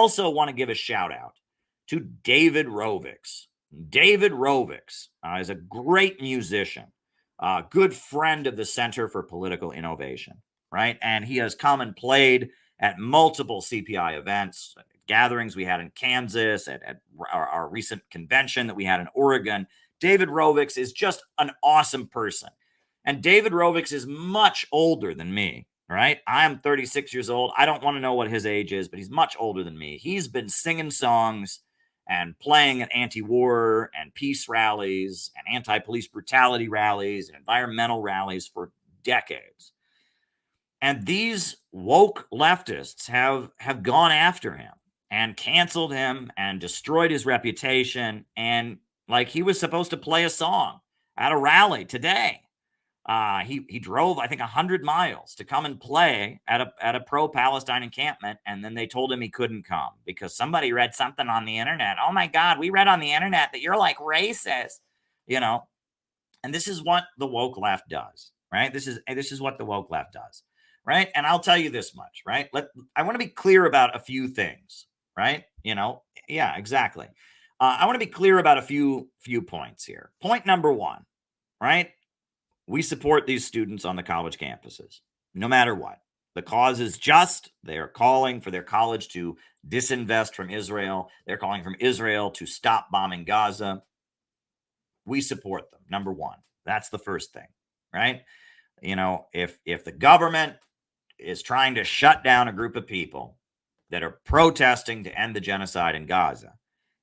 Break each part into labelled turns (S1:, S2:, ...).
S1: also want to give a shout out to David Rovix. David Rovix is a great musician, a good friend of the Center for Political Innovation, right? And he has come and played at multiple CPI events, gatherings we had in Kansas, at our recent convention that we had in Oregon. David Rovix is just an awesome person. And David Rovix is much older than me, right? I am 36 years old. I don't want to know what his age is, but he's much older than me. He's been singing songs and playing at anti-war and peace rallies and anti-police brutality rallies and environmental rallies for decades. And these woke leftists have gone after him and canceled him and destroyed his reputation. And like, he was supposed to play a song at a rally today. He drove, I think, 100 miles to come and play at a pro-Palestine encampment, and then they told him he couldn't come because somebody read something on the internet. Oh my God, we read on the internet that you're like racist, you know. And this is what the woke left does, right? This is what the woke left does, right? And I'll tell you this much, right? I want to be clear about a few things, right? Yeah, exactly. I want to be clear about a few points here. Point number one, right? We support these students on the college campuses, no matter what. The cause is just. They are calling for their college to disinvest from Israel. They're calling from Israel to stop bombing Gaza. We support them, number one. That's the first thing, right? If the government is trying to shut down a group of people that are protesting to end the genocide in Gaza,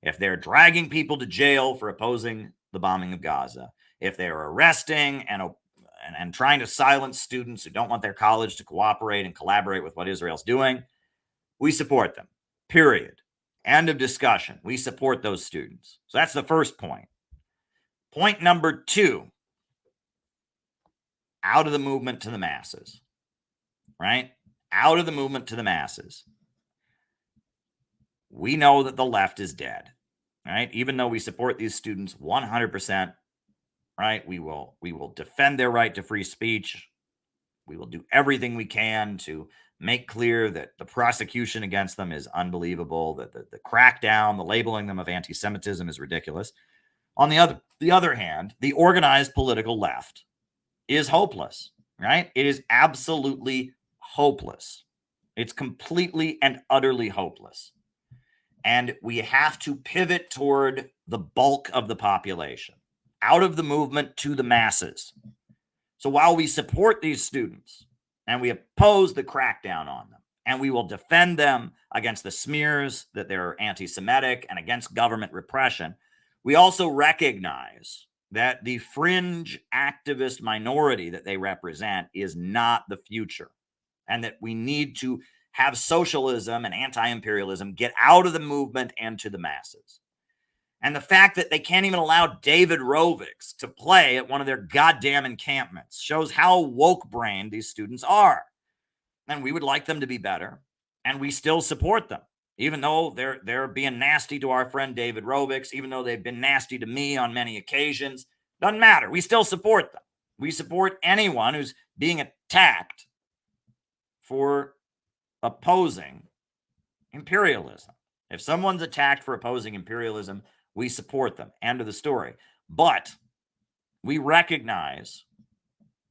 S1: if they're dragging people to jail for opposing the bombing of Gaza, if they're arresting and trying to silence students who don't want their college to cooperate and collaborate with what Israel's doing, we support them, period. End of discussion. We support those students. So that's the first point. Point number two, out of the movement to the masses, right? Out of the movement to the masses. We know that the left is dead, right? Even though we support these students 100%, right? We will defend their right to free speech. We will do everything we can to make clear that the prosecution against them is unbelievable, that the crackdown, the labeling them of anti-Semitism is ridiculous. On the other hand, the organized political left is hopeless, right? It is absolutely hopeless. It's completely and utterly hopeless. And we have to pivot toward the bulk of the population, out of the movement to the masses. So while we support these students and we oppose the crackdown on them, and we will defend them against the smears that they're anti-Semitic and against government repression, we also recognize that the fringe activist minority that they represent is not the future, and that we need to have socialism and anti-imperialism get out of the movement and to the masses. And the fact that they can't even allow David Rovix to play at one of their goddamn encampments shows how woke-brained these students are. And we would like them to be better, and we still support them, even though they're being nasty to our friend David Rovix, even though they've been nasty to me on many occasions. Doesn't matter. We still support them. We support anyone who's being attacked for opposing imperialism. If someone's attacked for opposing imperialism, we support them. End of the story. But we recognize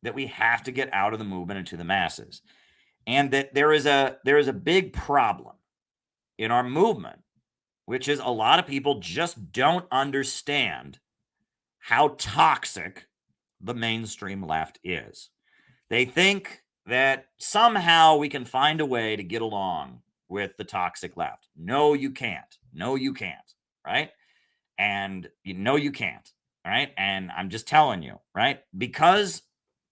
S1: that we have to get out of the movement into the masses, and that there is a big problem in our movement, which is a lot of people just don't understand how toxic the mainstream left is. They think that somehow we can find a way to get along with the toxic left. No, you can't. No, you can't. Right? And you can't. Right? And I'm just telling you, right? Because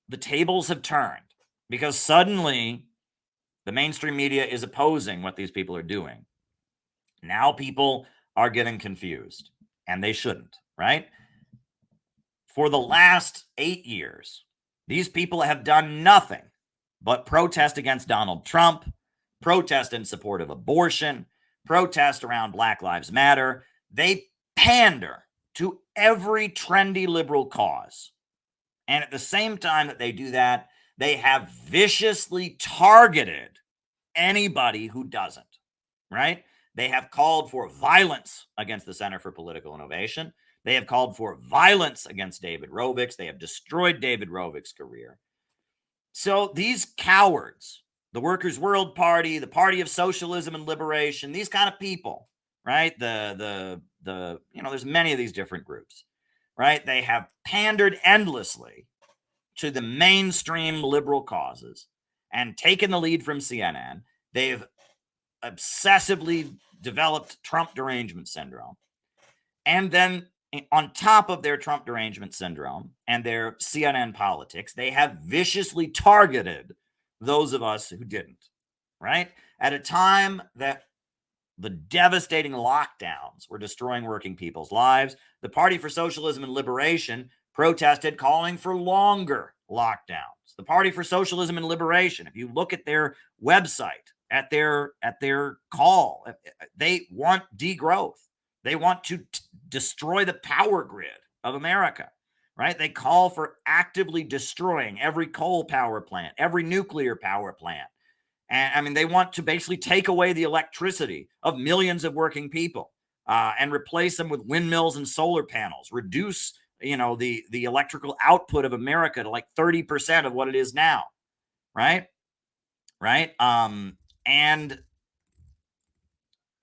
S1: the tables have turned, because suddenly the mainstream media is opposing what these people are doing. Now people are getting confused, and they shouldn't, right? For the last 8 years, these people have done nothing but protest against Donald Trump, protest in support of abortion, protest around Black Lives Matter. They pander to every trendy liberal cause. And at the same time that they do that, they have viciously targeted anybody who doesn't, right? They have called for violence against the Center for Political Innovation. They have called for violence against David Rovics. They have destroyed David Rovics' career. So these cowards, the Workers' World Party, the Party of Socialism and Liberation, these kind of people, right? There's many of these different groups, right? They have pandered endlessly to the mainstream liberal causes and taken the lead from CNN. They've obsessively developed Trump derangement syndrome. And then on top of their Trump derangement syndrome and their CNN politics, they have viciously targeted those of us who didn't, right? At a time that the devastating lockdowns were destroying working people's lives, the Party for Socialism and Liberation protested, calling for longer lockdowns. The Party for Socialism and Liberation, if you look at their website, at their call, they want degrowth. They want to destroy the power grid of America, right? They call for actively destroying every coal power plant, every nuclear power plant. And I mean, they want to basically take away the electricity of millions of working people and replace them with windmills and solar panels, reduce, the electrical output of America to like 30% of what it is now, right? Right. And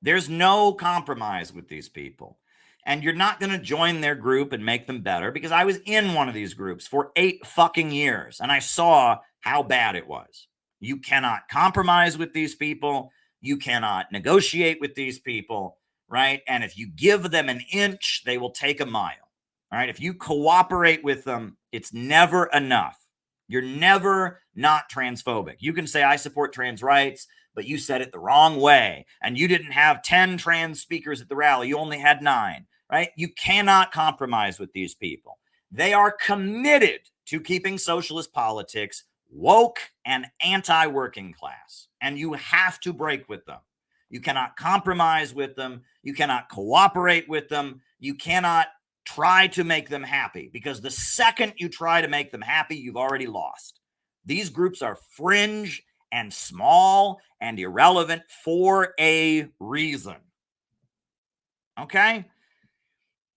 S1: there's no compromise with these people. And you're not going to join their group and make them better, because I was in one of these groups for 8 fucking years and I saw how bad it was. You cannot compromise with these people. You cannot negotiate with these people, right? And if you give them an inch, they will take a mile, all right? If you cooperate with them, it's never enough. You're never not transphobic. You can say, I support trans rights, but you said it the wrong way. And you didn't have 10 trans speakers at the rally. You only had 9, right? You cannot compromise with these people. They are committed to keeping socialist politics woke and anti-working class. And you have to break with them. You cannot compromise with them. You cannot cooperate with them. You cannot try to make them happy, because the second you try to make them happy, you've already lost. These groups are fringe and small and irrelevant for a reason. Okay?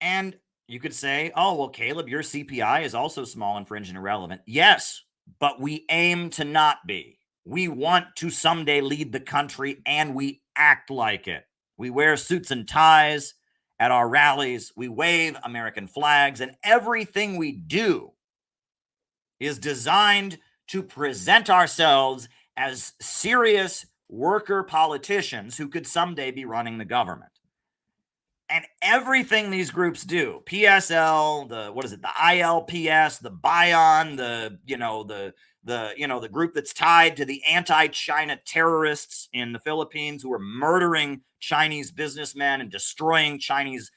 S1: And you could say, oh, well, Caleb, your CPI is also small and fringe and irrelevant. Yes, but we aim to not be. We want to someday lead the country, and we act like it. We wear suits and ties at our rallies. We wave American flags, and everything we do is designed to present ourselves as serious worker politicians who could someday be running the government. And everything these groups do, PSL, the ILPS, the BION, the group that's tied to the anti-China terrorists in the Philippines who are murdering Chinese businessmen and destroying Chinese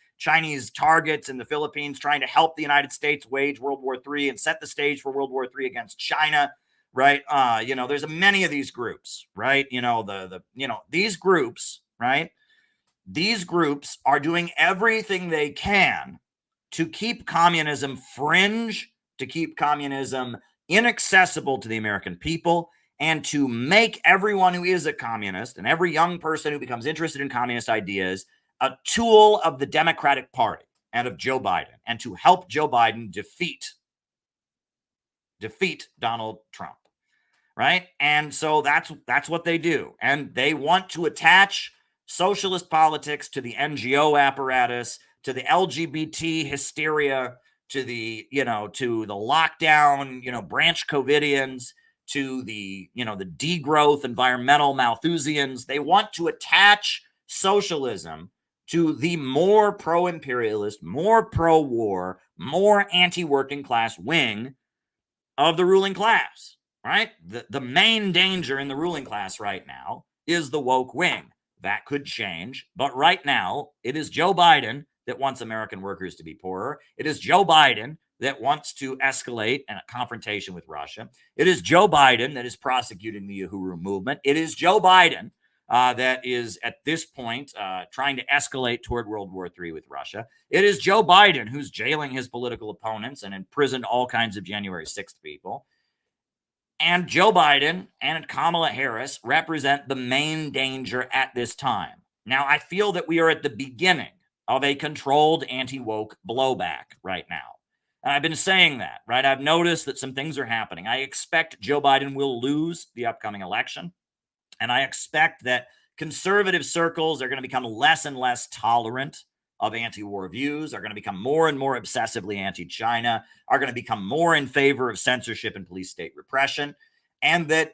S1: targets in the Philippines, trying to help the United States wage World War III and set the stage for World War III against China, right? There's many of these groups, right? These groups, right? These groups are doing everything they can to keep communism fringe, to keep communism inaccessible to the American people, and to make everyone who is a communist and every young person who becomes interested in communist ideas a tool of the Democratic Party and of Joe Biden, and to help Joe Biden defeat Donald Trump, right? And so that's what they do. And they want to attach socialist politics to the NGO apparatus, to the LGBT hysteria, to the lockdown, branch Covidians, to the degrowth environmental Malthusians. They want to attach socialism to the more pro-imperialist, more pro-war, more anti-working class wing of the ruling class, right? The main danger in the ruling class right now is the woke wing. That could change, but right now, it is Joe Biden that wants American workers to be poorer. It is Joe Biden that wants to escalate a confrontation with Russia. It is Joe Biden that is prosecuting the Uhuru movement. It is Joe Biden that is, at this point, trying to escalate toward World War III with Russia. It is Joe Biden who's jailing his political opponents and imprisoned all kinds of January 6th people. And Joe Biden and Kamala Harris represent the main danger at this time. Now, I feel that we are at the beginning of a controlled anti-woke blowback right now. And I've been saying that, right? I've noticed that some things are happening. I expect Joe Biden will lose the upcoming election. And I expect that conservative circles are going to become less and less tolerant of anti-war views, are going to become more and more obsessively anti-China, are going to become more in favor of censorship and police state repression, and that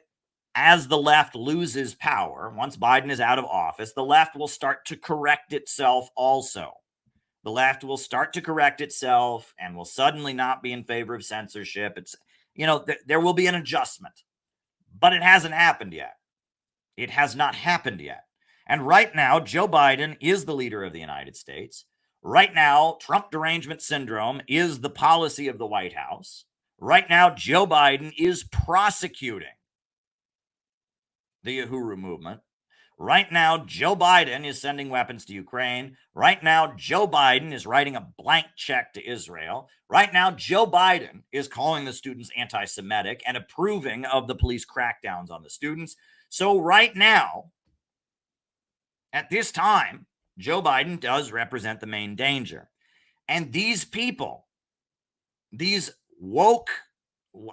S1: as the left loses power, once Biden is out of office, the left will start to correct itself also. The left will start to correct itself and will suddenly not be in favor of censorship. It's, there will be an adjustment, but it hasn't happened yet. It has not happened yet. And right now, Joe Biden is the leader of the United States. Right now, Trump derangement syndrome is the policy of the White House. Right now, Joe Biden is prosecuting the Uhuru movement. Right now, Joe Biden is sending weapons to Ukraine. Right now, Joe Biden is writing a blank check to Israel. Right now, Joe Biden is calling the students anti-Semitic and approving of the police crackdowns on the students. So right now, at this time, Joe Biden does represent the main danger. And these people, these woke,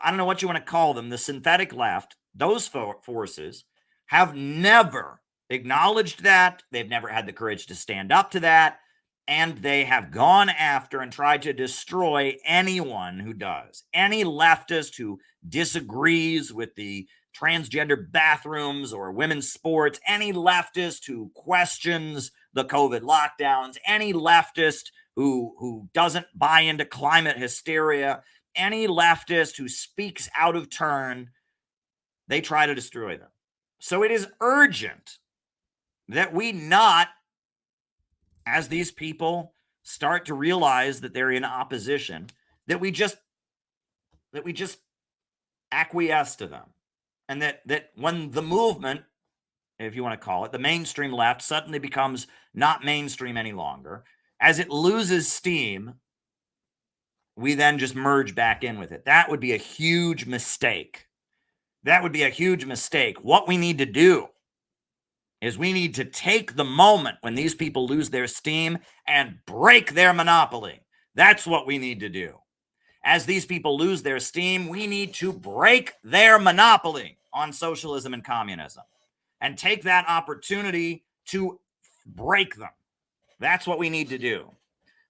S1: I don't know what you want to call them, the synthetic left, those forces have never acknowledged that. They've never had the courage to stand up to that. And they have gone after and tried to destroy anyone who does. Any leftist who disagrees with the transgender bathrooms or women's sports, any leftist who questions the COVID lockdowns, any leftist who doesn't buy into climate hysteria, any leftist who speaks out of turn, they try to destroy them. So it is urgent that we not, as these people start to realize that they're in opposition, that we just acquiesce to them. And that when the movement, if you want to call it, the mainstream left suddenly becomes not mainstream any longer, as it loses steam, we then just merge back in with it. That would be a huge mistake. That would be a huge mistake. What we need to do is we need to take the moment when these people lose their steam and break their monopoly. That's what we need to do. As these people lose their steam, we need to break their monopoly on socialism and communism and take that opportunity to break them. That's what we need to do.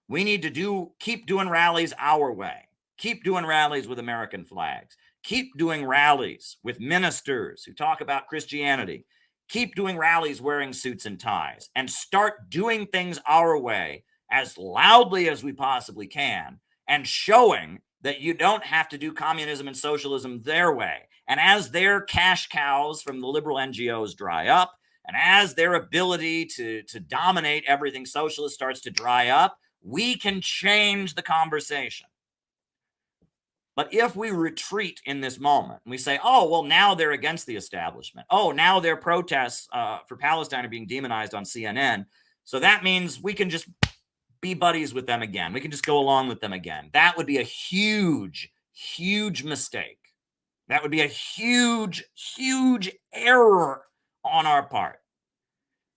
S1: We need to keep doing rallies our way. Keep doing rallies with American flags. Keep doing rallies with ministers who talk about Christianity. Keep doing rallies wearing suits and ties, and start doing things our way as loudly as we possibly can, and showing that you don't have to do communism and socialism their way. And as their cash cows from the liberal NGOs dry up, and as their ability to dominate everything socialist starts to dry up, we can change the conversation. But if we retreat in this moment and we say, oh, well, now they're against the establishment. Oh, now their protests for Palestine are being demonized on CNN. So that means we can just be buddies with them again. We can just go along with them again. That would be a huge, huge mistake. That would be a huge, huge error on our part.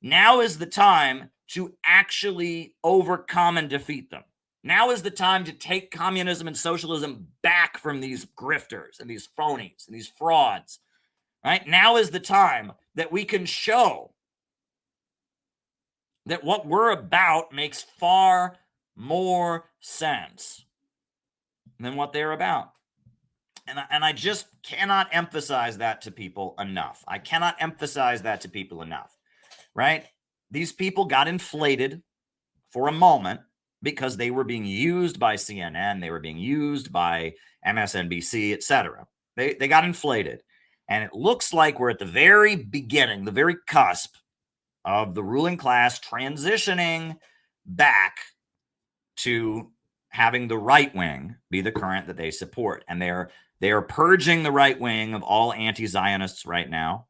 S1: Now is the time to actually overcome and defeat them. Now is the time to take communism and socialism back from these grifters and these phonies and these frauds. Right? Now is the time that we can show that what we're about makes far more sense than what they're about. And I just cannot emphasize that to people enough. I cannot emphasize that to people enough, right? These people got inflated for a moment because they were being used by CNN, they were being used by MSNBC, etc. They got inflated. And it looks like we're at the very beginning, the very cusp of the ruling class transitioning back to having the right wing be the current that they support. And they are purging the right wing of all anti-Zionists right now,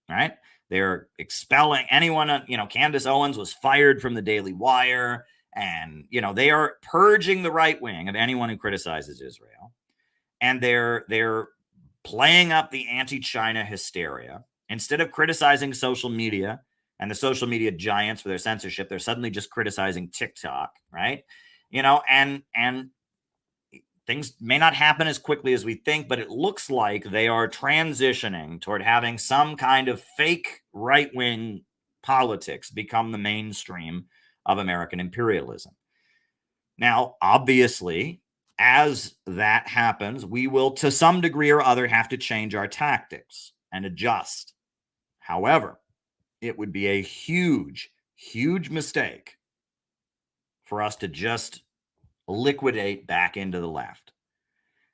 S1: right? They're expelling anyone, Candace Owens was fired from the Daily Wire. And, they are purging the right wing of anyone who criticizes Israel. And they're playing up the anti-China hysteria. Instead of criticizing social media and the social media giants for their censorship. They're suddenly just criticizing TikTok, right? And things may not happen as quickly as we think, but it looks like they are transitioning toward having some kind of fake right-wing politics become the mainstream of American imperialism. Now, obviously, as that happens, we will, to some degree or other, have to change our tactics and adjust. However, it would be a huge, huge mistake for us to just liquidate back into the left.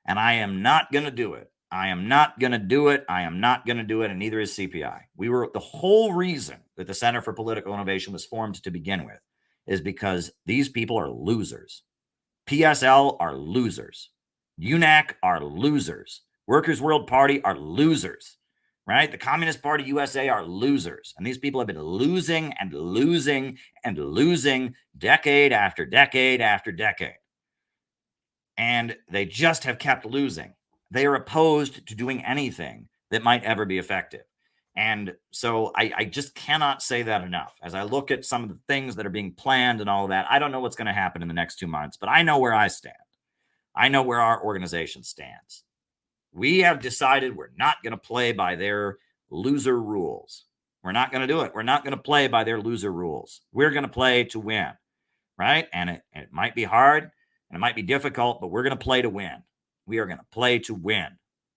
S1: And I am not going to do it. I am not going to do it. I am not going to do it. And neither is CPI. The whole reason that the Center for Political Innovation was formed to begin with is because these people are losers. PSL are losers. UNAC are losers. Workers' World Party are losers, right? The Communist Party USA are losers. And these people have been losing and losing and losing decade after decade after decade. And they just have kept losing. They are opposed to doing anything that might ever be effective. And so I just cannot say that enough. As I look at some of the things that are being planned and all of that, I don't know what's going to happen in the next 2 months, but I know where I stand. I know where our organization stands. We have decided we're not going to play by their loser rules. We're not going to do it. We're not going to play by their loser rules. We're going to play to win, right? And it might be hard. And it might be difficult, but we're going to play to win. We are going to play to win.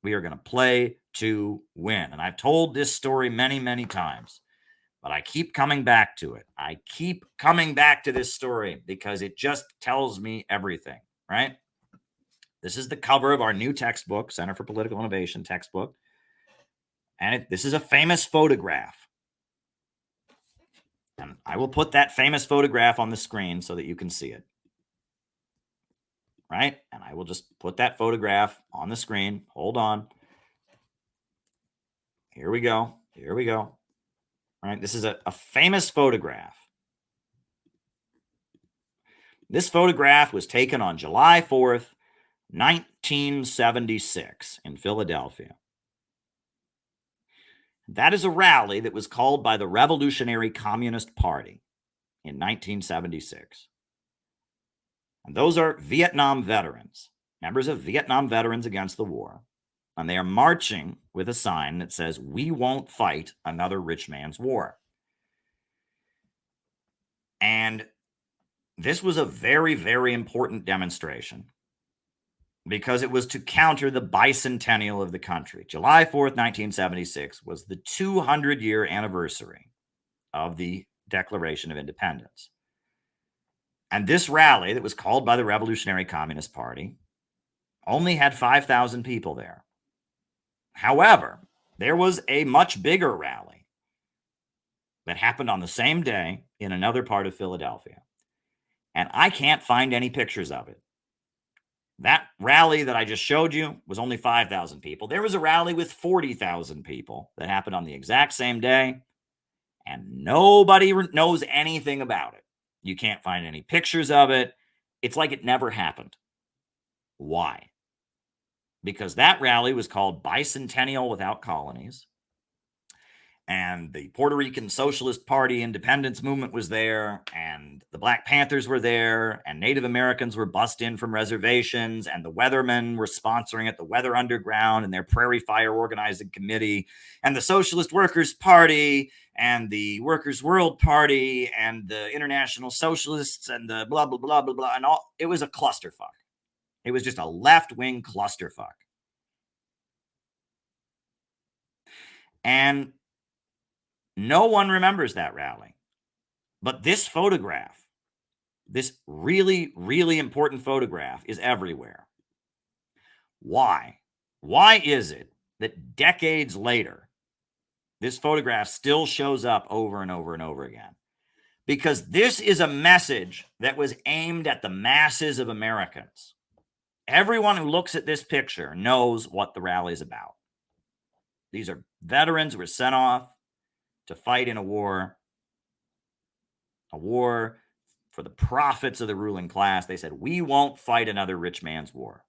S1: We are going to play to win. And I've told this story many, many times, but I keep coming back to it. I keep coming back to this story because it just tells me everything, right? This is the cover of our new textbook, Center for Political Innovation textbook. And this is a famous photograph. And I will put that famous photograph on the screen so that you can see it. Right? And I will just put that photograph on the screen. Hold on. Here we go. Here we go. All right. This is a famous photograph. This photograph was taken on July 4th, 1976 in Philadelphia. That is a rally that was called by the Revolutionary Communist Party in 1976. And those are Vietnam veterans, members of Vietnam Veterans Against the War. And they are marching with a sign that says, "We won't fight another rich man's war." And this was a very, very important demonstration because it was to counter the bicentennial of the country. July 4th, 1976 was the 200-year anniversary of the Declaration of Independence. And this rally that was called by the Revolutionary Communist Party only had 5,000 people there. However, there was a much bigger rally that happened on the same day in another part of Philadelphia. And I can't find any pictures of it. That rally that I just showed you was only 5,000 people. There was a rally with 40,000 people that happened on the exact same day, and nobody knows anything about it. You can't find any pictures of it. It's like it never happened. Why? Because that rally was called Bicentennial Without Colonies. And the Puerto Rican Socialist Party independence movement was there, and the Black Panthers were there, and Native Americans were bussed in from reservations, and the Weathermen were sponsoring it, the Weather Underground and their Prairie Fire Organizing Committee, and the Socialist Workers Party, and the Workers' World Party, and the International Socialists, and the blah, blah, blah, blah, blah, and all. It was a clusterfuck. It was just a left-wing clusterfuck. And no one remembers that rally. But this photograph, this really, really important photograph, is everywhere. Why? Why is it that decades later, this photograph still shows up over and over and over again? Because this is a message that was aimed at the masses of Americans. Everyone who looks at this picture knows what the rally is about. These are veterans who were sent off to fight in a war for the profits of the ruling class. They said, "We won't fight another rich man's war."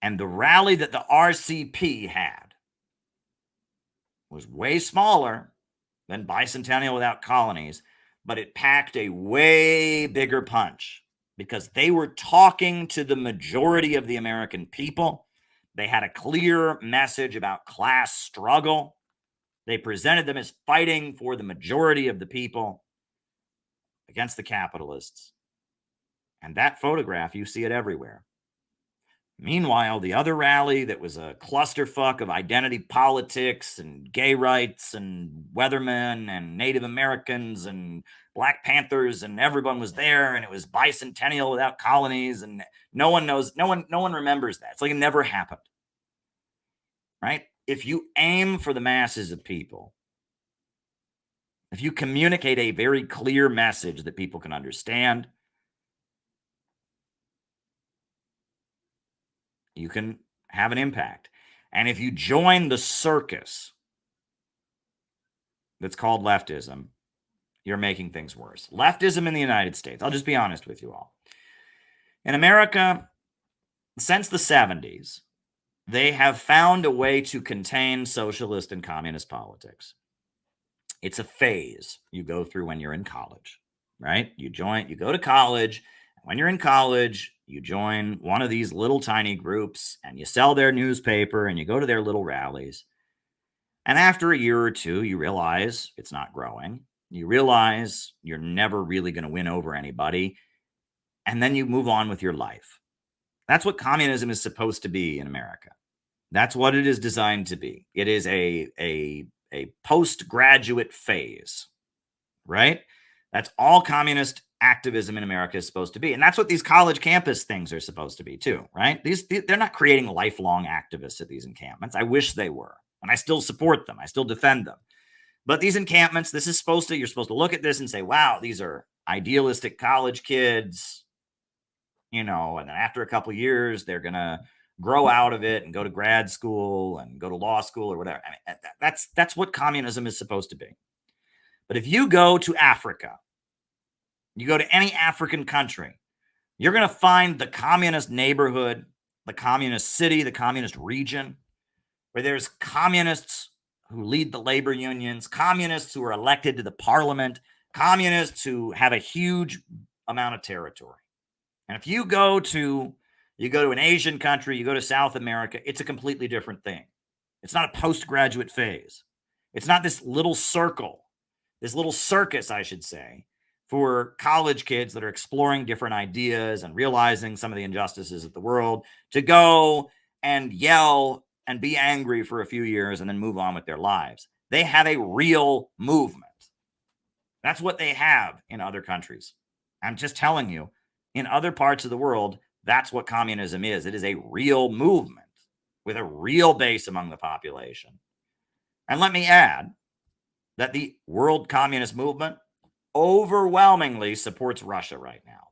S1: And the rally that the RCP had was way smaller than Bicentennial Without Colonies, but it packed a way bigger punch because they were talking to the majority of the American people. They had a clear message about class struggle. They presented them as fighting for the majority of the people against the capitalists. And that photograph, you see it everywhere. Meanwhile, the other rally that was a clusterfuck of identity politics and gay rights and weathermen and Native Americans and Black Panthers, and everyone was there, and it was Bicentennial Without Colonies, and no one remembers that. It's like it never happened. Right? If you aim for the masses of people, if you communicate a very clear message that people can understand, you can have an impact. And if you join the circus that's called leftism, you're making things worse. Leftism in the United States, I'll just be honest with you all. In America, since the 70s, they have found a way to contain socialist and communist politics. It's a phase you go through when you're in college, right? You go to college. When you're in college, you join one of these little tiny groups and you sell their newspaper and you go to their little rallies. And after a year or two, you realize it's not growing. You realize you're never really going to win over anybody. And then you move on with your life. That's what communism is supposed to be in America. That's what it is designed to be. It is a postgraduate phase, right? That's all communist activism in America is supposed to be. And that's what these college campus things are supposed to be too, right? They're not creating lifelong activists at these encampments. I wish they were. And I still support them. I still defend them. But these encampments, you're supposed to look at this and say, wow, these are idealistic college kids, and then after a couple of years, they're going to grow out of it and go to grad school and go to law school or whatever. I mean, that's what communism is supposed to be. But if you go to Africa, you go to any African country, you're going to find the communist neighborhood, the communist city, the communist region, where there's communists who lead the labor unions, communists who are elected to the parliament, communists who have a huge amount of territory. And if you go to an Asian country, you go to South America, it's a completely different thing. It's not a postgraduate phase. It's not this little circle, this little circus, I should say, for college kids that are exploring different ideas and realizing some of the injustices of the world to go and yell and be angry for a few years and then move on with their lives. They have a real movement. That's what they have in other countries. I'm just telling you, in other parts of the world, that's what communism is. It is a real movement with a real base among the population. And let me add that the world communist movement overwhelmingly supports Russia right now.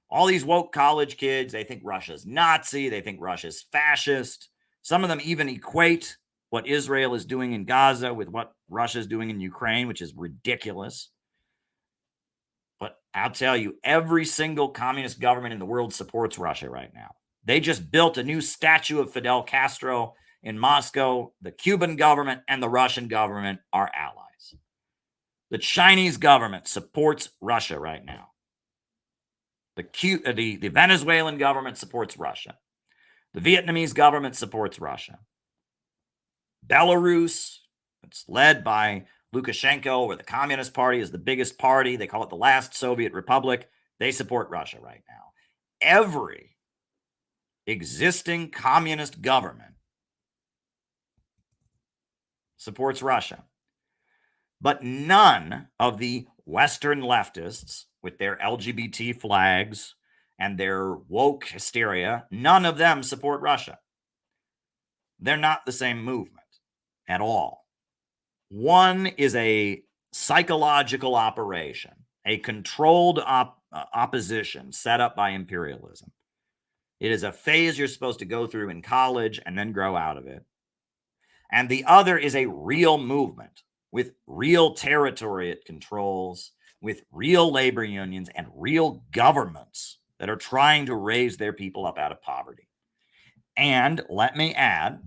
S1: All these woke college kids, they think Russia's Nazi, they think Russia's fascist. Some of them even equate what Israel is doing in Gaza with what Russia is doing in Ukraine, which is ridiculous. But I'll tell you, every single communist government in the world supports Russia right now. They just built a new statue of Fidel Castro in Moscow. The Cuban government and the Russian government are allies. The Chinese government supports Russia right now. The Venezuelan government supports Russia. The Vietnamese government supports Russia. Belarus, it's led by Lukashenko, where the Communist Party is the biggest party. They call it the last Soviet republic. They support Russia right now. Every existing communist government supports Russia. But none of the Western leftists with their LGBT flags and their woke hysteria, none of them support Russia. They're not the same movement at all. One is a psychological operation, a controlled opposition set up by imperialism. It is a phase you're supposed to go through in college and then grow out of it. And the other is a real movement with real territory it controls, with real labor unions and real governments that are trying to raise their people up out of poverty. And let me add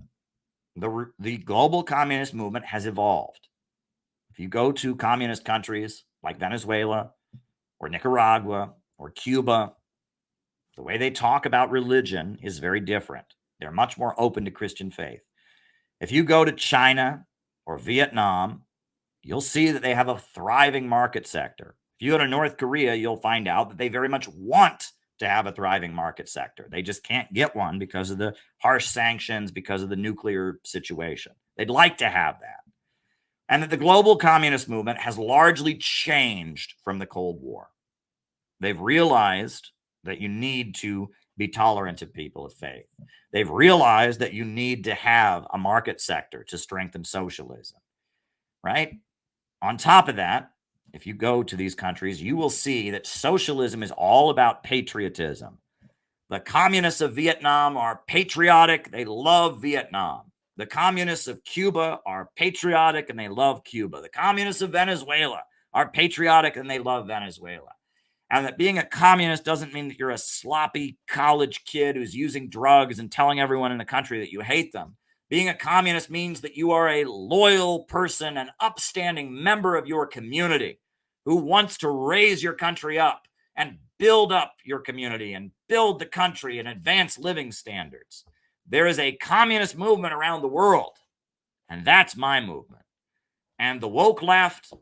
S1: The global communist movement has evolved. If you go to communist countries like Venezuela or Nicaragua or Cuba, the way they talk about religion is very different. They're much more open to Christian faith. If you go to China or Vietnam, you'll see that they have a thriving market sector. If you go to North Korea, you'll find out that they very much want to have a thriving market sector. They just can't get one because of the harsh sanctions, because of the nuclear situation. They'd like to have that. And that the global communist movement has largely changed from the Cold War. They've realized that you need to be tolerant of people of faith. They've realized that you need to have a market sector to strengthen socialism, right? On top of that, if you go to these countries, you will see that socialism is all about patriotism. The communists of Vietnam are patriotic. They love Vietnam. The communists of Cuba are patriotic and they love Cuba. The communists of Venezuela are patriotic and they love Venezuela. And that being a communist doesn't mean that you're a sloppy college kid who's using drugs and telling everyone in the country that you hate them. Being a communist means that you are a loyal person, an upstanding member of your community who wants to raise your country up and build up your community and build the country and advance living standards. There is a communist movement around the world, and that's my movement. And the woke left,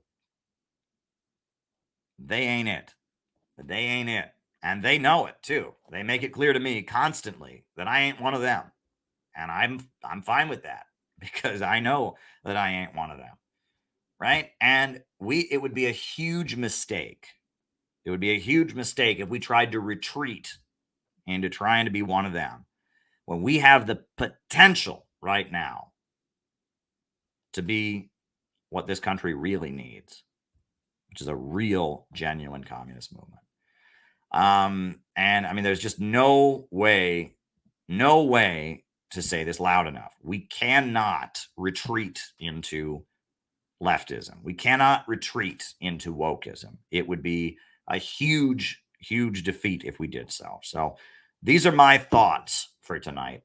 S1: they ain't it. They ain't it. And they know it too. They make it clear to me constantly that I ain't one of them. And I'm fine with that because I know that I ain't one of them. Right? And it would be a huge mistake. It would be a huge mistake if we tried to retreat into trying to be one of them when we have the potential right now to be what this country really needs, which is a real, genuine communist movement. And I mean, there's just no way to say this loud enough. We cannot retreat into leftism. We cannot retreat into wokeism. It would be a huge, huge defeat if we did so. So these are my thoughts for tonight.